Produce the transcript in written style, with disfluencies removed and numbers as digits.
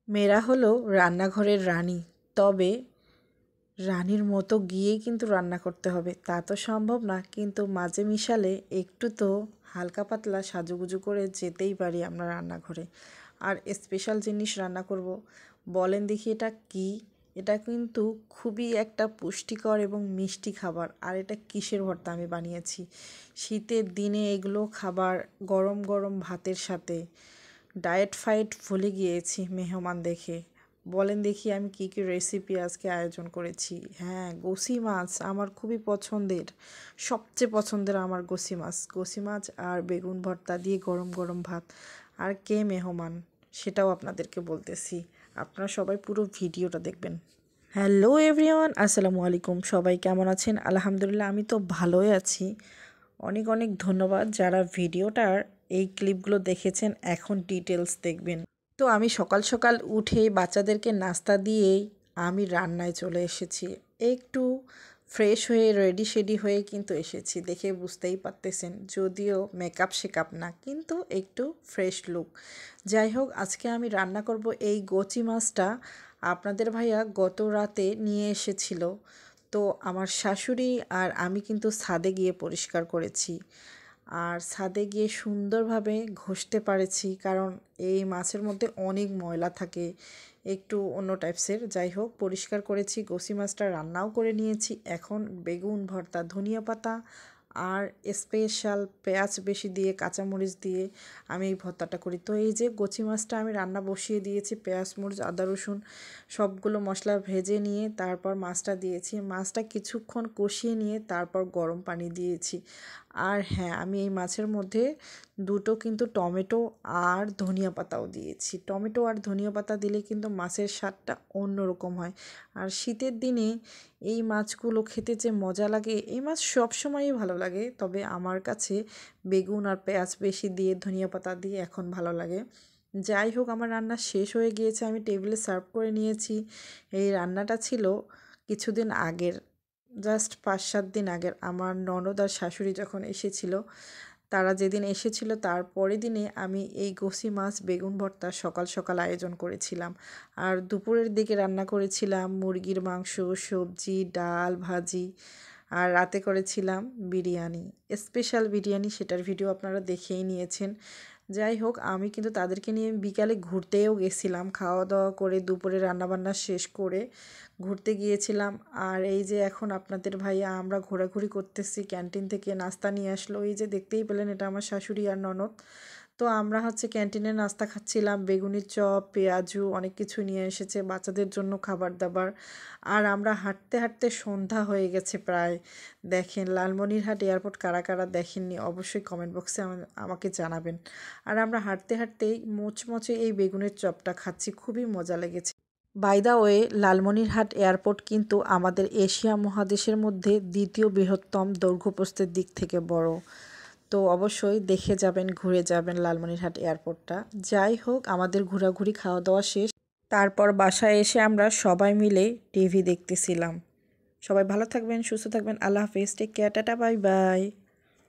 মেয়েরা হলো রান্নাঘরের রানী, তবে রানীর মতো গিয়েই কিন্তু রান্না করতে হবে তা তো সম্ভব না, কিন্তু মাঝে মিশালে একটু তো হালকা পাতলা সাজুগুজু করে যেতেই পারি আমরা রান্নাঘরে। আর স্পেশাল জিনিস রান্না করব, বলেন দেখি এটা কি? এটা কিন্তু খুবই একটা পুষ্টিকর এবং মিষ্টি খাবার। আর এটা কিসের ভর্তা আমি বানিয়েছি, শীতের দিনে এগুলো খাবার গরম গরম ভাতের সাথে। ডায়েট ফাইট ভুলে গিয়েছি মেহমান দেখে। বলেন দেখি আমি কি কি রেসিপি আজকে আয়োজন করেছি। হ্যাঁ, গোসি মাছ আমার খুবই পছন্দের, সবচেয়ে পছন্দের আমার গোসি মাছ আর বেগুন ভর্তা দিয়ে গরম গরম ভাত। আর কে মেহমান সেটাও আপনাদেরকে বলতেছি, আপনারা সবাই পুরো ভিডিওটা দেখবেন। হ্যালো এভরিওয়ান, আসসালামু আলাইকুম। সবাই কেমন আছেন? আলহামদুলিল্লাহ আমি তো ভালোই আছি। অনেক অনেক ধন্যবাদ যারা ভিডিওটার এই ক্লিপগুলো দেখেছেন, এখন ডিটেলস দেখবেন। তো আমি সকাল সকাল উঠে বাচ্চাদেরকে নাস্তা দিয়েই আমি রান্নায় চলে এসেছি। একটু ফ্রেশ হয়ে রেডি শেডি হয়ে কিন্তু এসেছি, দেখে বুঝতেই পারতেছেন, যদিও মেকআপ শেকআপ না, কিন্তু একটু ফ্রেশ লুক। যাই হোক, আজকে আমি রান্না করব এই গোচি মাছটা। আপনাদের ভাইয়া গত রাতে নিয়ে এসেছিল, তো আমার শাশুড়ি আর আমি কিন্তু ছাদে গিয়ে পরিষ্কার করেছি। আর ছাদে গিয়ে সুন্দরভাবে ঘষতে পারেছি, কারণ এই মাছের মধ্যে অনেক ময়লা থাকে, একটু অন্য টাইপসের। যাই হোক, পরিষ্কার করেছি, গোসি মাছটা রান্নাও করে নিয়েছি। এখন বেগুন ভর্তা, ধনিয়া পাতা আর স্পেশাল পেঁয়াজ বেশি দিয়ে, কাঁচামরিচ দিয়ে আমি এই ভর্তাটা করি। তো এই যে গোচি মাছটা আমি রান্না বসিয়ে দিয়েছি, পেঁয়াজ মরিচ আদা রসুন সবগুলো মশলা ভেজে নিয়ে তারপর মাছটা দিয়েছি। মাছটা কিছুক্ষণ কষিয়ে নিয়ে তারপর গরম পানি দিয়েছি। আর হ্যাঁ, আমি এই মাছের মধ্যে দুটো কিন্তু টমেটো আর ধনিয়া পাতাও দিয়েছি। টমেটো আর ধনিয়া পাতা দিলে কিন্তু মাছের স্বাদটা অন্যরকম হয়। আর শীতের দিনে এই মাছগুলো খেতে যে মজা লাগে, এই মাছ সবসময়ই ভালো লাগে, তবে আমার কাছে বেগুন আর পেঁয়াজ বেশি দিয়ে ধনিয়া পাতা দিয়ে এখন ভালো লাগে। যাই হোক, আমার রান্না শেষ হয়ে গিয়েছে, আমি টেবিলে সার্ভ করে নিয়েছি। এই রান্নাটা ছিল কিছুদিন আগের, জাস্ট 5-7 দিন আগের। আমার ননদ আর শাশুড়ি যখন এসেছিল, তারা যেদিন এসেছিল তার পরের দিনে আমি এই গোসি মাছ বেগুন ভর্তা সকাল সকাল আয়োজন করেছিলাম। আর দুপুরের দিকে রান্না করেছিলাম মুরগির মাংস, সবজি, ডাল, ভাজি। আর রাতে করেছিলাম বিরিয়ানি, স্পেশাল বিরিয়ানি, সেটার ভিডিও আপনারা দেখেই নিয়েছেন। যাই হোক, আমি কিন্তু তাদেরকে নিয়ে বিকালে ঘুরতেও গেছিলাম, খাওয়া দাওয়া করে দুপুরে রান্নাবান্না শেষ করে ঘুরতে গিয়েছিলাম। আর এই যে এখন আপনাদের ভাইয়া আমরা ঘোরাঘুরি করতেছি, ক্যান্টিন থেকে নাস্তা নিয়ে আসলো, এই যে দেখতেই পেলেন, এটা আমার শাশুড়ি আর ননদ। তো আমরা হচ্ছে ক্যান্টিনে নাস্তা খাচ্ছিলাম, বেগুনির চপ, পেঁয়াজু অনেক কিছু নিয়ে এসেছে বাচ্চাদের জন্য খাবার দাবার। আর আমরা হাঁটতে হাঁটতে সন্ধ্যা হয়ে গেছে প্রায়। দেখেন, লালমনিরহাট এয়ারপোর্ট কারা কারা দেখেননি অবশ্যই কমেন্ট বক্সে আমাকে জানাবেন। আর আমরা হাঁটতে হাঁটতেই মুচমুচে এই বেগুনের চপটা খাচ্ছি, খুবই মজা লেগেছে। By the way, Lalmonirhat airport কিন্তু আমাদের এশিয়া মহাদেশের মধ্যে দ্বিতীয় বৃহত্তম, দৈর্ঘ্যপ্রস্থের দিক থেকে বড়। তো অবশ্যই দেখে যাবেন, ঘুরে যাবেন লালমনিরহাট এয়ারপোর্টটা। যাই হোক, আমাদের ঘোরাঘুরি খাওয়া দাওয়া শেষ, তারপর বাসায় এসে আমরা সবাই মিলে টিভি দেখতেছিলাম। সবাই ভালো থাকবেন, সুস্থ থাকবেন, আল্লাহ হাফেজ, take care, tata, bye by.